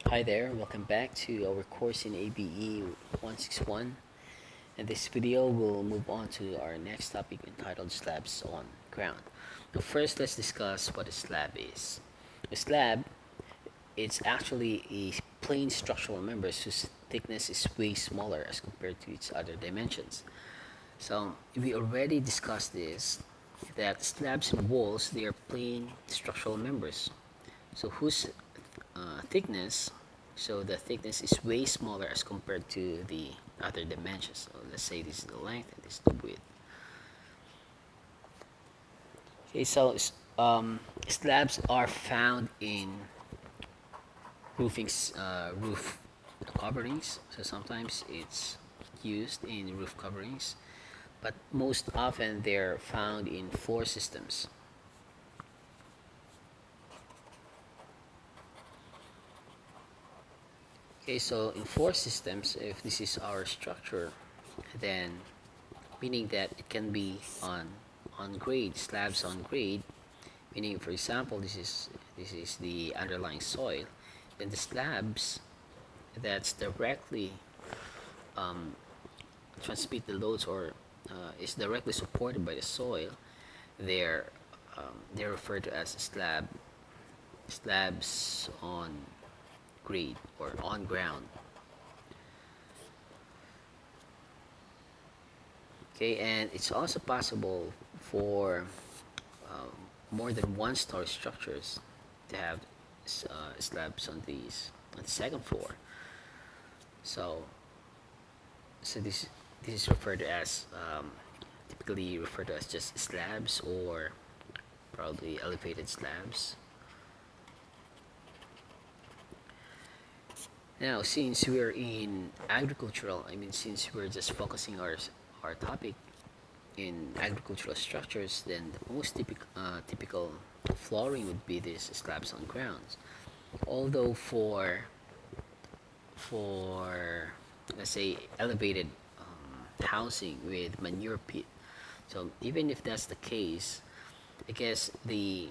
Hi there, welcome back to our course in ABE161. In this video, we'll move on to our next topic entitled Slabs on Ground. Now, first, let's discuss what a slab is. A slab it's actually a plain structural member whose thickness is way smaller as compared to its other dimensions. So, we already discussed this that slabs and walls they are plain structural members so whose thickness so the thickness is way smaller as compared to the other dimensions. So let's say this is the length and this is the width. Okay, so slabs are found in roof coverings. So sometimes it's used in roof coverings, but most often they're found in floor systems. Okay, so in floor systems, if this is our structure, then meaning that it can be on grade, slabs on grade, meaning for example this is the underlying soil, then the slabs that's directly um, transmit the loads or is directly supported by the soil, they're they're referred to as slabs on grade or on ground. Okay, and it's also possible for um, more than one story structures to have slabs on the second floor. So, so this is referred to as typically referred to as just slabs or probably elevated slabs. Now, since we're in agricultural, since we're just focusing our topic in agricultural structures, then the most typical flooring would be these slabs on grounds. Although for let's say elevated housing with manure pit, so even if that's the case, I guess the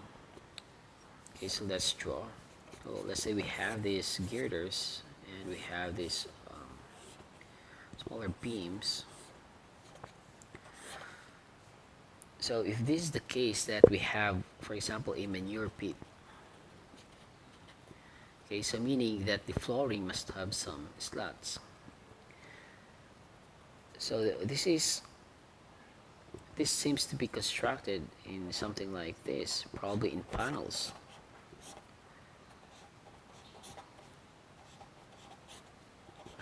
okay. So let's draw. So let's say we have these girders and we have these smaller beams. So if this is the case that we have, for example, a manure pit, okay, so meaning that the flooring must have some slats. So this seems to be constructed in something like this, probably in panels.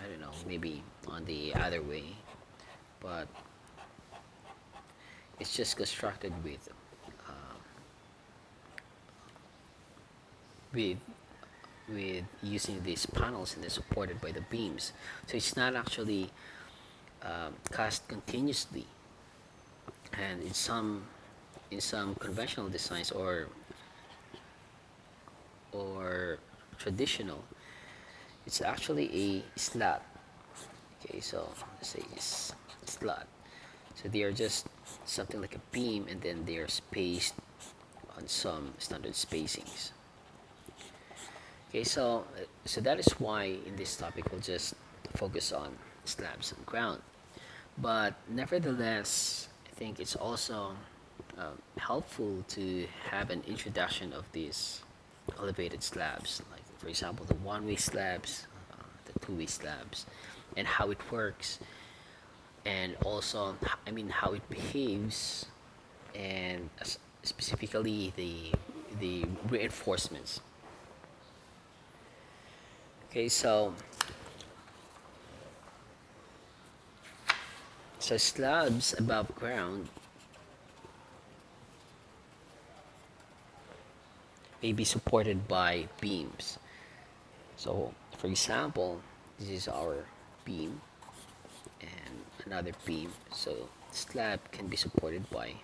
I don't know, maybe on the other way, but it's just constructed uh, with with using these panels and then supported by the beams. So it's not actually cast continuously. And in some conventional designs or traditional, it's actually a slat. Okay, so let's say it's slat. So they are just something like a beam, and then they are spaced on some standard spacings. Okay, so that is why in this topic we'll just focus on slabs and ground. But nevertheless, I think it's also helpful to have an introduction of these elevated slabs, like for example the one-way slabs, the two-way slabs, and how it works, and also how it behaves, and specifically the reinforcements. Okay, so slabs above ground may be supported by beams. So, for example, this is our beam and another beam. So, slab can be supported by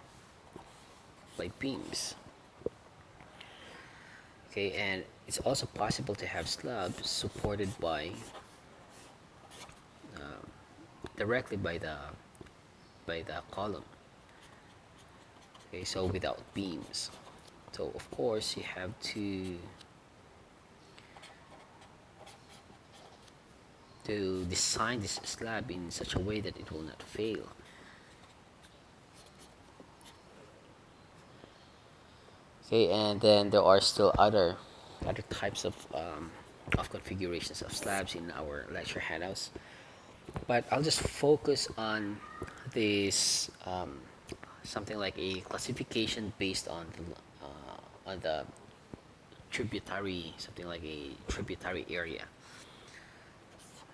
beams. Okay, and it's also possible to have slabs supported by directly by the column. Okay, so without beams. So of course you have to to design this slab in such a way that it will not fail. Okay, and then there are still other types of configurations of slabs in our lecture handouts, but I'll just focus on this something like a classification based on the tributary, something like a tributary area.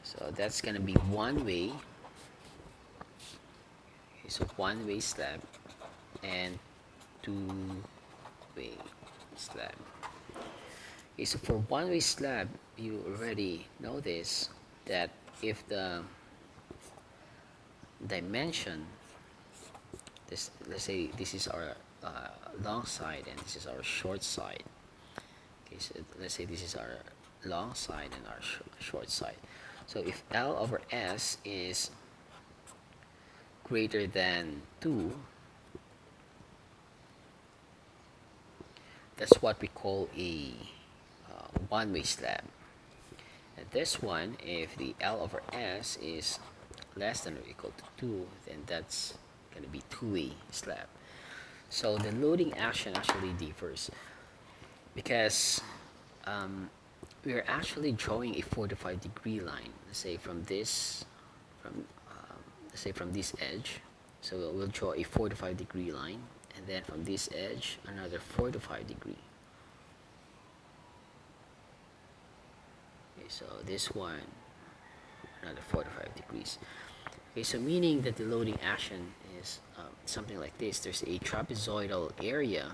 So that's gonna be one way. Okay, so one way slab and two way slab. Okay, so for one way slab, you already know this, that if the dimension, this, let's say this is our long side and this is our short side. Okay, so let's say this is our long side and our short side. So if L over S is greater than 2, that's what we call a one-way slab. And this one, if the L over S is less than or equal to 2, then that's going to be two-way slab. So the loading action actually differs because we're actually drawing a 45-degree line. Let's say from this, let's say from this edge. So we'll draw a 45-degree line, and then from this edge, another 45-degree. Okay, so this one, another 45 degrees. Okay, so meaning that the loading action is something like this. There's a trapezoidal area,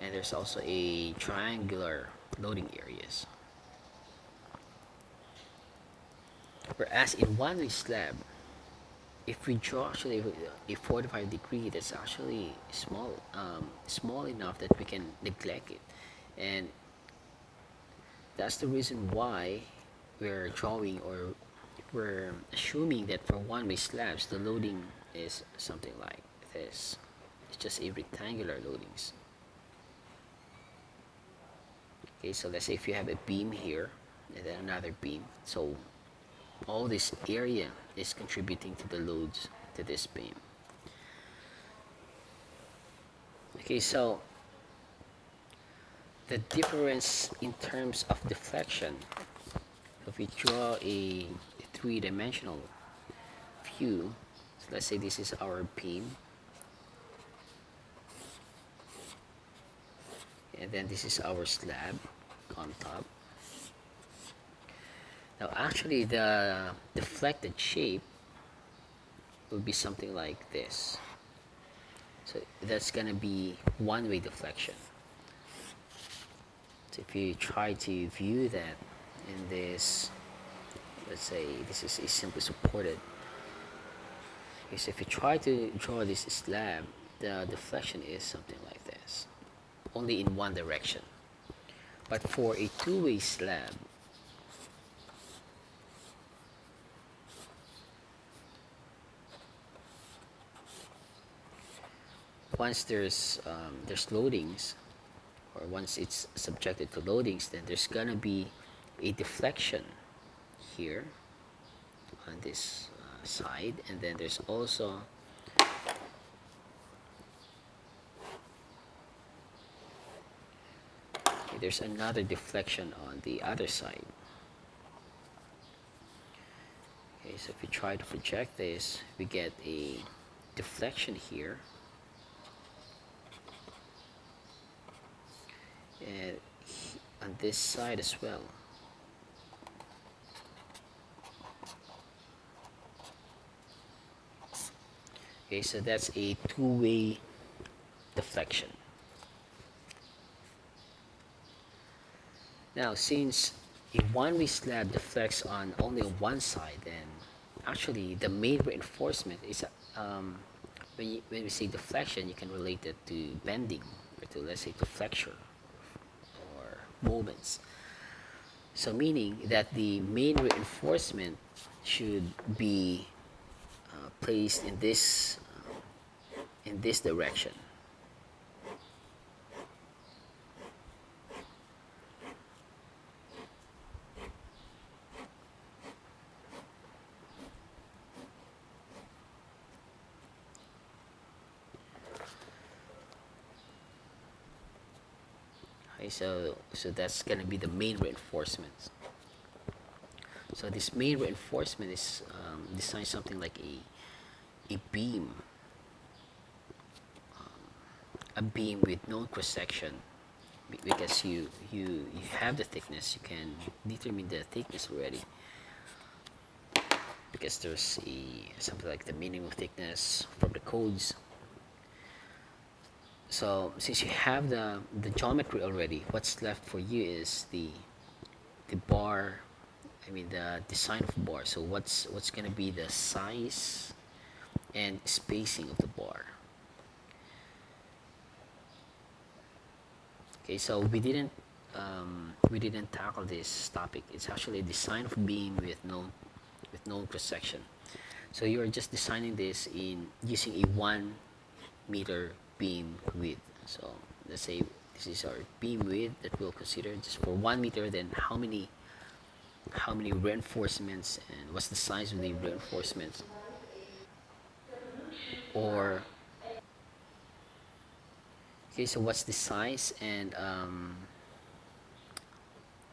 and there's also a triangular loading areas. Whereas in one-way slab, if we draw actually a 45-degree, that's actually small enough that we can neglect it, and that's the reason why we're drawing, or we're assuming that for one-way slabs the loading is something like this. It's just a rectangular loadings. Okay, so let's say if you have a beam here and then another beam, so all this area is contributing to the loads to this beam. Okay, so the difference in terms of deflection, if we draw a three-dimensional view, so let's say this is our beam, and then this is our slab on top. Now actually the deflected shape will be something like this. So that's gonna be one-way deflection. So if you try to view that in this, let's say this is simply supported. Okay, so if you try to draw this slab, the deflection is something like this, only in one direction. But for a two-way slab, once there's loadings, or once it's subjected to loadings, then there's gonna be a deflection here on this side, and then there's also there's another deflection on the other side. Okay, so if we try to project this, we get a deflection here, and on this side as well. Okay, so that's a two-way deflection. Now, since a one-way slab deflects on only one side, then actually the main reinforcement is when we say deflection, you can relate it to bending, or to, let's say, to flexure or movements. So meaning that the main reinforcement should be placed in this direction. Okay, so that's gonna be the main reinforcement. So this main reinforcement is designed something like a beam, a beam with no cross section, because you have the thickness, you can determine the thickness already, because there's something like the minimum thickness from the codes. So since you have the geometry already, what's left for you is the bar, I mean the design of the bar. So what's gonna be the size and spacing of the bar. Okay, so we didn't tackle this topic. It's actually a design of beam with no cross section. So you're just designing this in using a 1 meter beam width. So let's say this is our beam width that we'll consider just for 1 meter. Then how many reinforcements and what's the size of the reinforcements, or okay, so what's the size and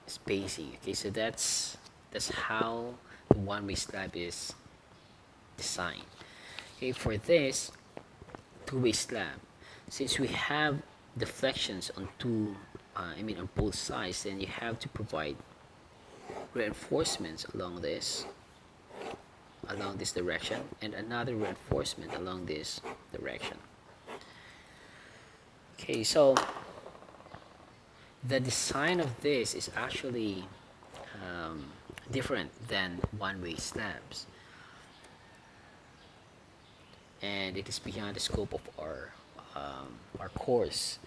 spacing. Okay, so that's how the one-way slab is designed. Okay, for this two-way slab, since we have deflections on on both sides, then you have to provide reinforcements along this direction, and another reinforcement along this direction. Okay, so the design of this is actually um, different than one-way slabs, and it is beyond the scope of our course.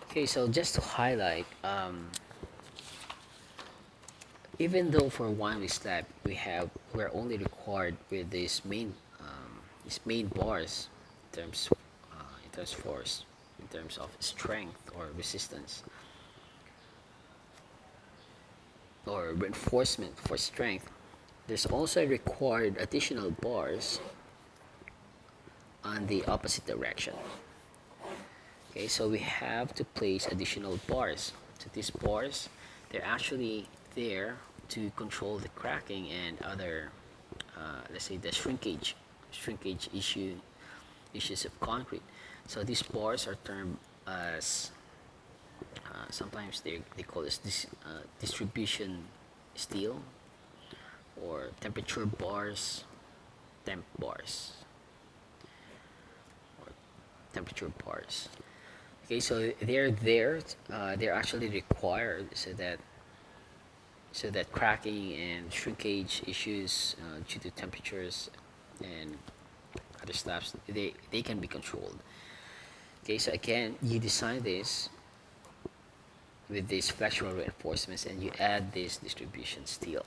Okay, so just to highlight, even though for one-way slab we're only required with these main bars in terms force, in terms of strength or resistance or reinforcement for strength, there's also required additional bars on the opposite direction. Okay, so we have to place additional bars. So these bars, they're actually there to control the cracking and other, let's say, the shrinkage issues of concrete. So these bars are termed as sometimes they call this distribution steel, or temperature bars, temp bars, or temperature bars. Okay, so they're there. They're actually required so that cracking and shrinkage issues due to temperatures and other stuff, they can be controlled. Okay, so again, you design this with these flexural reinforcements and you add this distribution steel.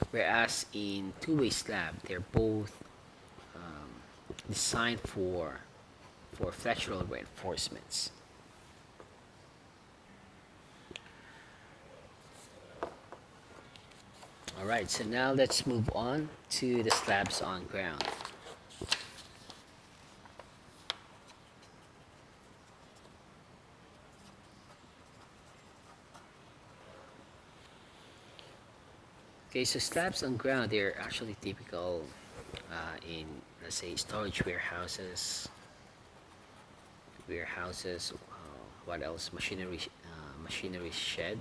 Whereas in two-way slab, they're both designed for flexural reinforcements. All right, so now let's move on to the slabs on ground. Okay, so slabs on ground, they're actually typical in, let's say, storage warehouses, what else? Machinery shed,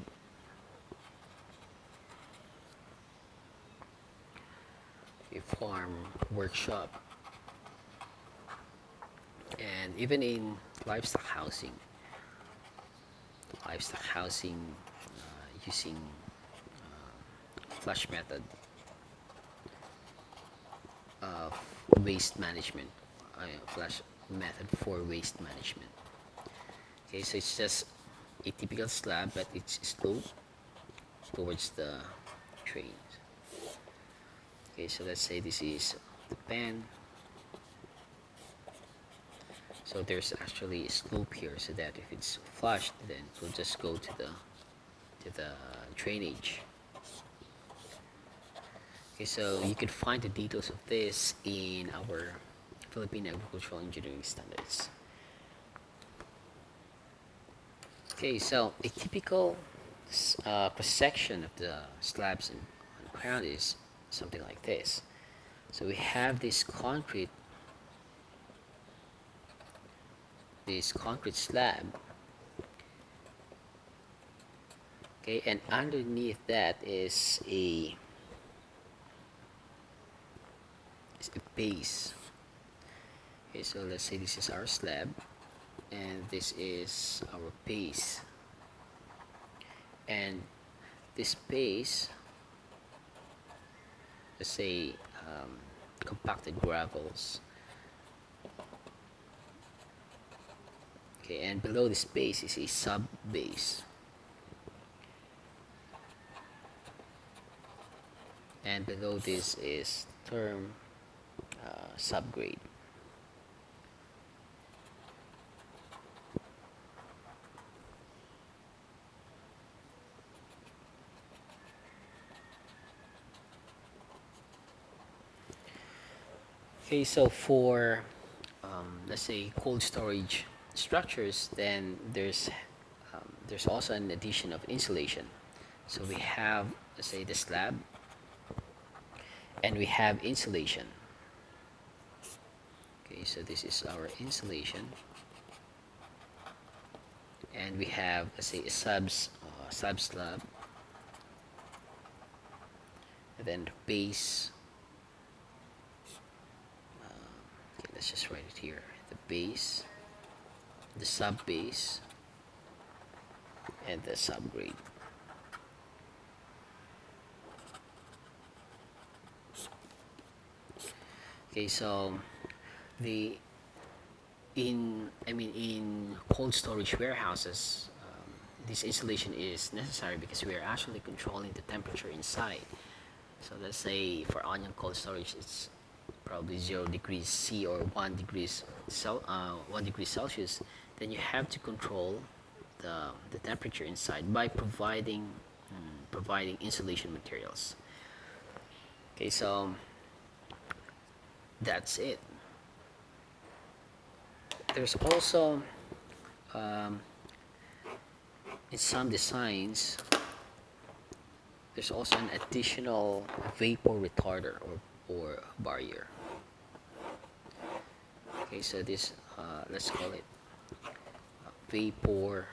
a farm workshop, and even in livestock housing. Using flush method of waste management, flush method for waste management. Okay, so it's just a typical slab, but it's sloped towards the trains. Okay, so let's say this is the pen. So there's actually a slope here, so that if it's flushed, then it will just go to the drainage. Okay, so you can find the details of this in our Philippine Agricultural Engineering Standards. Okay, so a typical cross section of the slabs and ground is something like this. So we have this concrete slab, okay, and underneath that is a base. Okay, so let's say this is our slab and this is our base, and this base, let's say compacted gravels, okay, and below this base is a sub base, and below this is term subgrade. Okay, so for let's say cold storage structures, then there's also an addition of insulation. So we have, let's say, the slab, and we have insulation. Okay, so this is our insulation, and we have, let's say, a sub slab, and then the base. Okay, let's just write it here: the base, the sub base, and the subgrade. Okay, so the in cold storage warehouses, this insulation is necessary because we are actually controlling the temperature inside. So let's say for onion cold storage, it's probably 0 degrees C or 1 degree Celsius. Then you have to control the temperature inside by providing insulation materials. Okay, so that's it. There's also in some designs, there's also an additional vapor retarder or barrier. Okay, so this let's call it vapor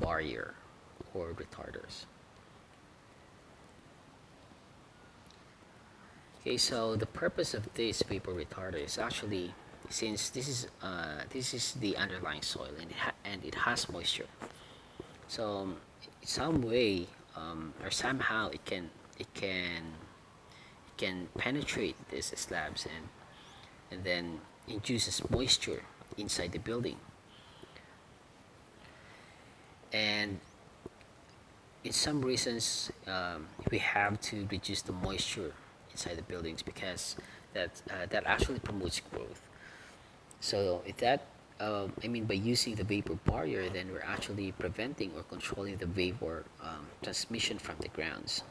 barrier or retarders. Okay, so the purpose of this vapor retarder is actually, since this is the underlying soil and it has moisture, so in some way or somehow it can penetrate these slabs and then induces moisture inside the building. And in some reasons, we have to reduce the moisture inside the buildings because that actually promotes growth. So if that by using the vapor barrier, then we're actually preventing or controlling the vapor transmission from the grounds.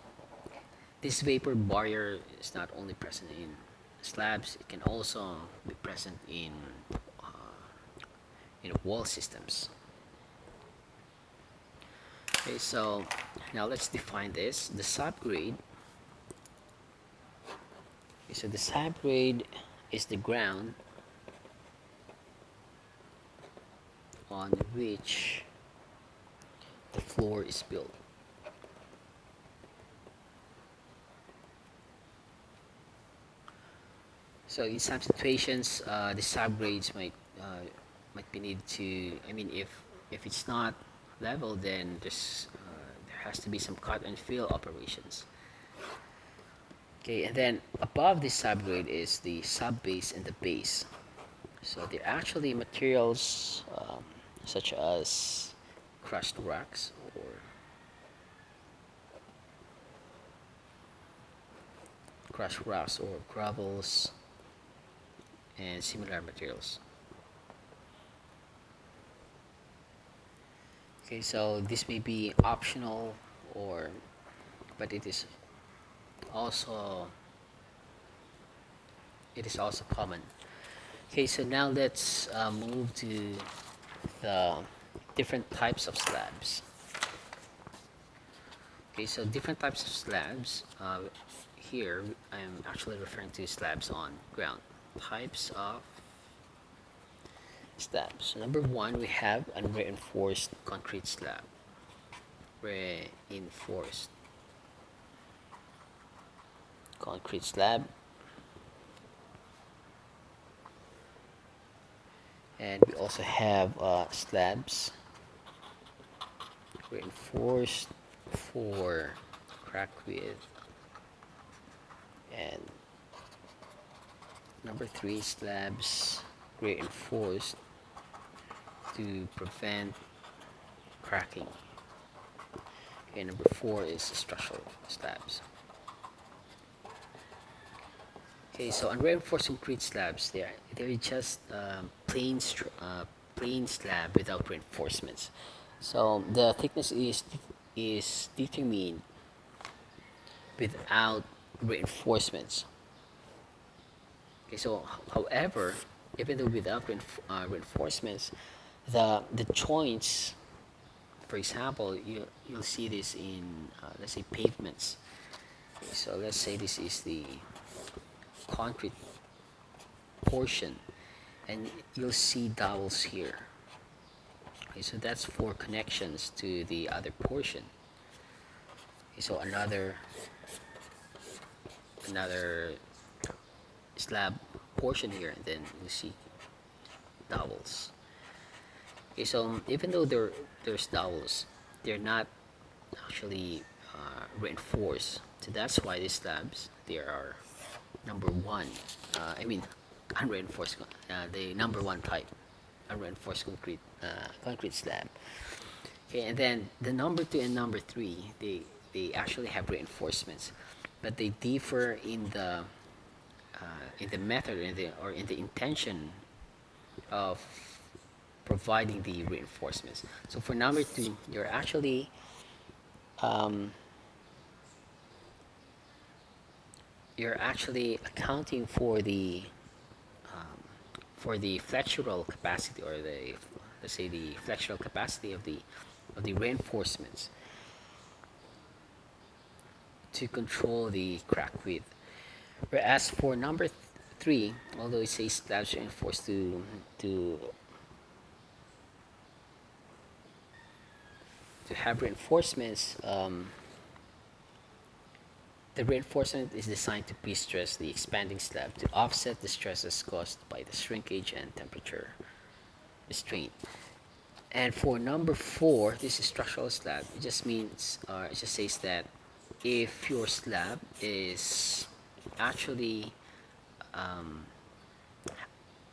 This vapor barrier is not only present in slabs; it can also be present in wall systems. Okay, so now let's define this. The subgrade. Okay, so the subgrade is the ground on which the floor is built. So in some situations, the subgrades might be needed to. If it's not level, then there has to be some cut and fill operations. Okay, and then above the subgrade is the sub base and the base. So they're actually materials such as crushed rocks or gravels and similar materials. Okay, so this may be optional but also it is also common. Okay, so now let's move to the different types of slabs. Okay, so different types of slabs. Here, I'm actually referring to slabs on ground. Types of slabs. So number one, we have unreinforced concrete slab. Reinforced concrete slab. And we also have slabs reinforced for crack width. And number three, slabs reinforced to prevent cracking. Okay, number four is structural slabs. Okay, so unreinforced concrete slabs, they're just plain slab without reinforcements. So the thickness is determined without reinforcements. Okay, so however, even though without reinforcements, the joints, for example, you'll see this in let's say pavements. Okay, so let's say this is the concrete portion, and you'll see dowels here. Okay, so that's for connections to the other portion. Okay, so another slab portion here, and then you see dowels. Okay, so even though there's dowels, they're not actually reinforced. So that's why these slabs, they are number one. I mean, unreinforced. The number one type, unreinforced concrete slab. Okay, and then the number two and number three, they actually have reinforcements, but they differ in the method or in the intention of providing the reinforcements. So for number two, you're actually accounting for the flexural capacity, or the, let's say, the flexural capacity of the reinforcements to control the crack width. Whereas for number three, although it says slabs reinforced to have reinforcements, the reinforcement is designed to pre-stress the expanding slab to offset the stresses caused by the shrinkage and temperature restraint. And for number four, this is structural slab. It just means, it just says that if your slab is actually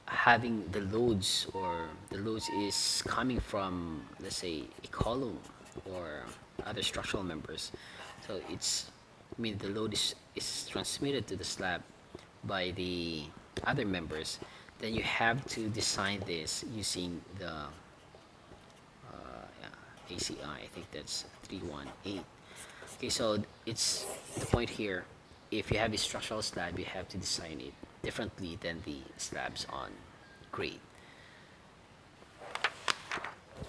having the loads, or the loads is coming from, let's say, a column or other structural members, so the load is transmitted to the slab by the other members, then you have to design this using the ACI. I think that's 318. Okay, so it's the point here. If you have a structural slab, you have to design it differently than the slabs on grade.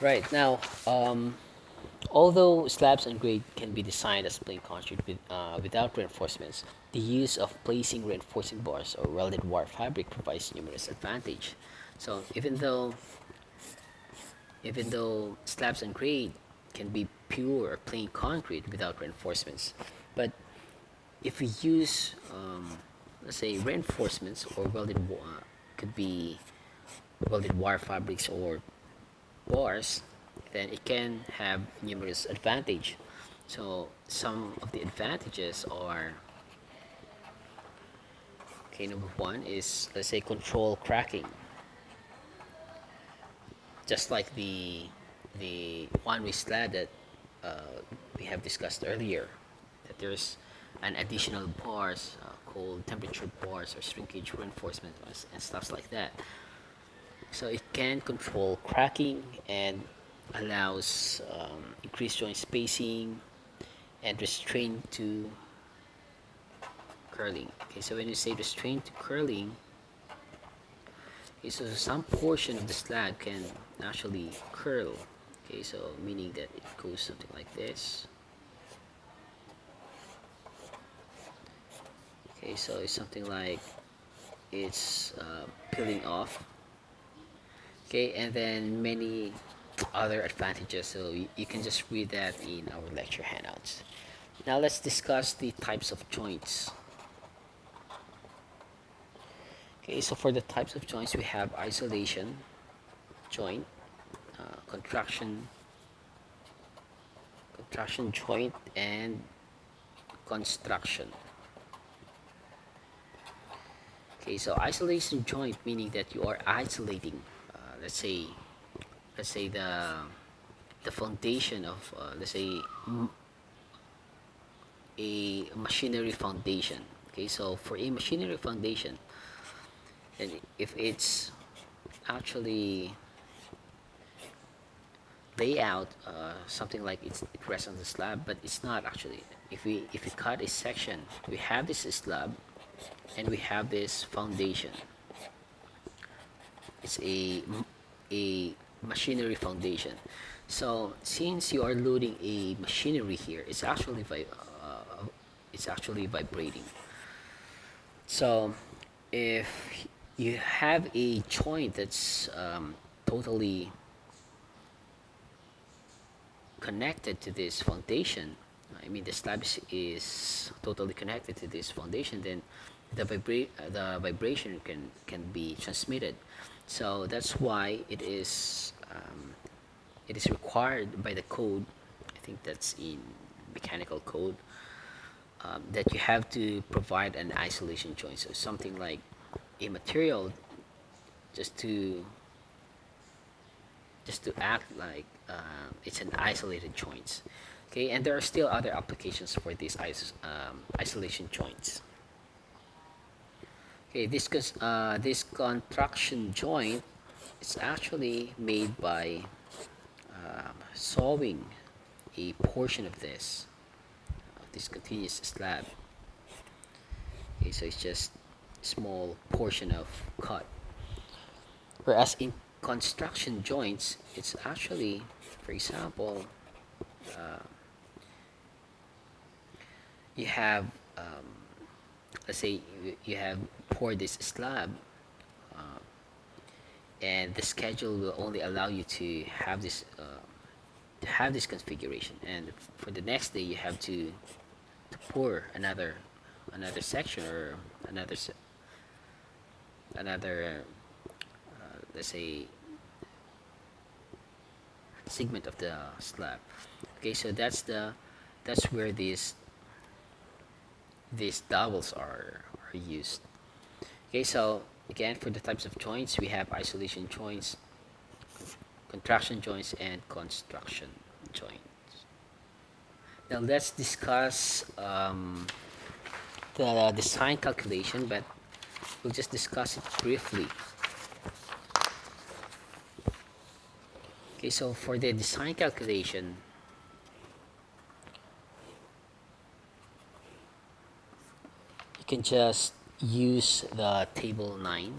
Right, now, although slabs on grade can be designed as plain concrete without reinforcements, the use of placing reinforcing bars or welded wire fabric provides numerous advantage. So even though slabs on grade can be pure or plain concrete without reinforcements, but if we use, let's say, reinforcements or could be welded wire fabrics or bars, then it can have numerous advantage. So some of the advantages are, okay, number one is, let's say, control cracking, just like the one-way slab that we have discussed earlier, that there's an additional bars called temperature bars or shrinkage reinforcement and stuff like that. So it can control cracking and allows increased joint spacing and restraint to curling. Okay, so when you say restraint to curling, Okay, so some portion of the slab can actually curl. Okay, so meaning that it goes something like this. Okay, so it's something like it's peeling off. Okay, and then many other advantages, so you can just read that in our lecture handouts. Now let's discuss the types of joints. Okay, so for the types of joints, we have isolation joint, contraction joint, and construction. Okay, so isolation joint meaning that you are isolating, let's say, the foundation of, let's say, a machinery foundation. Okay, so for a machinery foundation, and if it's actually layout, something like it rests on the slab, but it's not actually. If we cut a section, we have this slab and we have this foundation. It's a machinery foundation. So since you are loading a machinery here, it's actually vibrating. So if you have a joint that's totally connected to this foundation, I mean the slab is totally connected to this foundation, then the vibration can be transmitted. So that's why it is required by the code. I think that's in mechanical code, that you have to provide an isolation joint. So something like a material just to act like it's an isolated joints. Okay, and there are still other applications for these isolation joints. Okay, this contraction joint is actually made by sawing a portion of this continuous slab. Okay, so it's just small portion of cut. Whereas in construction joints, it's actually, for example, you have, let's say, you have poured this slab, and the schedule will only allow you to have this configuration, and for the next day you have to pour another section, or another let's say segment of the slab. Okay, so that's where these doubles are used. Okay, so again, for the types of joints, we have isolation joints, contraction joints, and construction joints. Now let's discuss the design calculation, but we'll just discuss it briefly. Okay, so for the design calculation, you can just use the table 9-2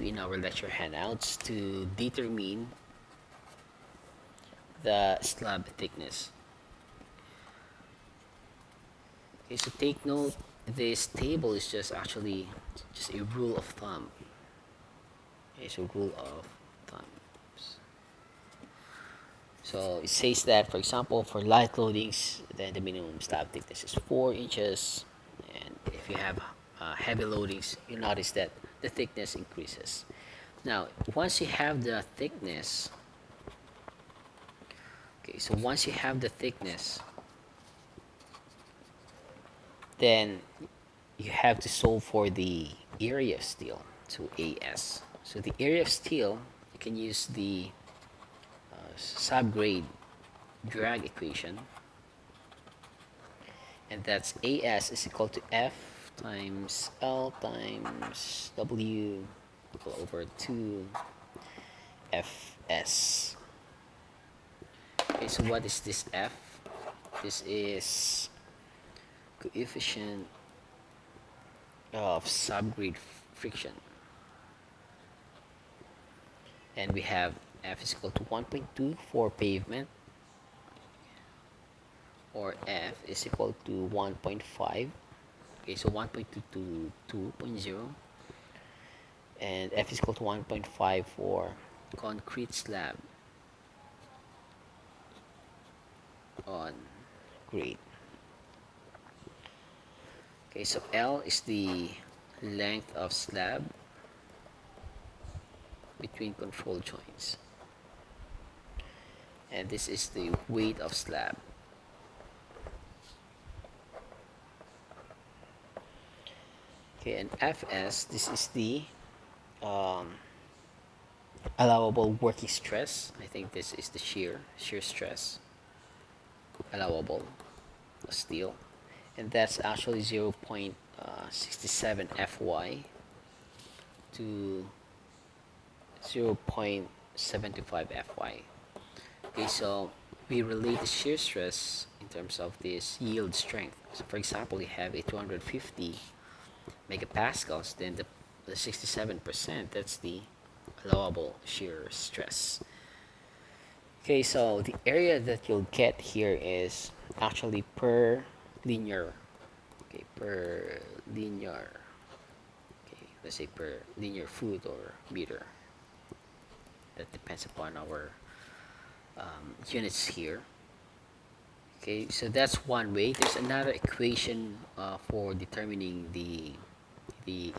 in our lecture handouts to determine the slab thickness. Okay, so take note, this table is just actually just a rule of thumb. Okay, so rule of thumb. So it says that, for example, for light loadings, then the minimum slab thickness is 4 inches, and if you have heavy loadings, you notice that the thickness increases. Now, once you have the thickness, okay, so once you have the thickness, then you have to solve for the area of steel, so AS. So the area of steel, you can use the subgrade drag equation, and that's AS is equal to F times L times W equal over 2 Fs. Okay, so what is this F? This is coefficient of subgrade friction. and we have F is equal to 1.2 for pavement, or F is equal to 1.5. Okay, so 1.2 to 2.0, and F is equal to 1.5 for concrete slab on grade. Okay, so L is the length of slab between control joints, and this is the weight of slab. Okay, and Fs, this is the um, allowable working stress. I think this is the shear stress allowable steel, and that's actually 0.67 Fy to 0.75 Fy. Okay, so we relate the shear stress in terms of this yield strength. So for example, you have a 250 megapascals, then the 67%, that's the allowable shear stress. Okay, so the area that you'll get here is actually per linear, okay, per linear, okay, let's say per linear foot or meter. That depends upon our units here. Okay, so that's one way. There's another equation for determining the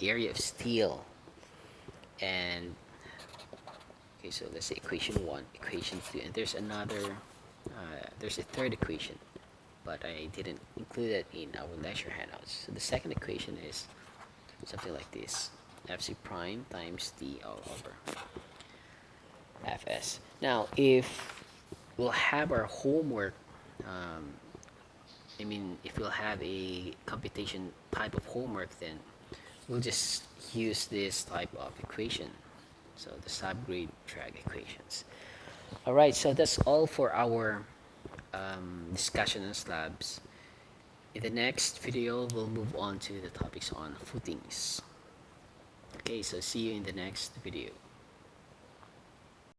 area of steel, and okay, so let's say equation 1, equation 2, and there's another, there's a third equation, but I didn't include it in our lecture handouts. So the second equation is something like this: Fc prime times d all over Fs. Now, if we'll have our homework, if we'll have a computation type of homework, then we'll just use this type of equation. So the subgrade drag equations. Alright, so that's all for our discussion on slabs. In the next video, we'll move on to the topics on footings. Okay, so see you in the next video.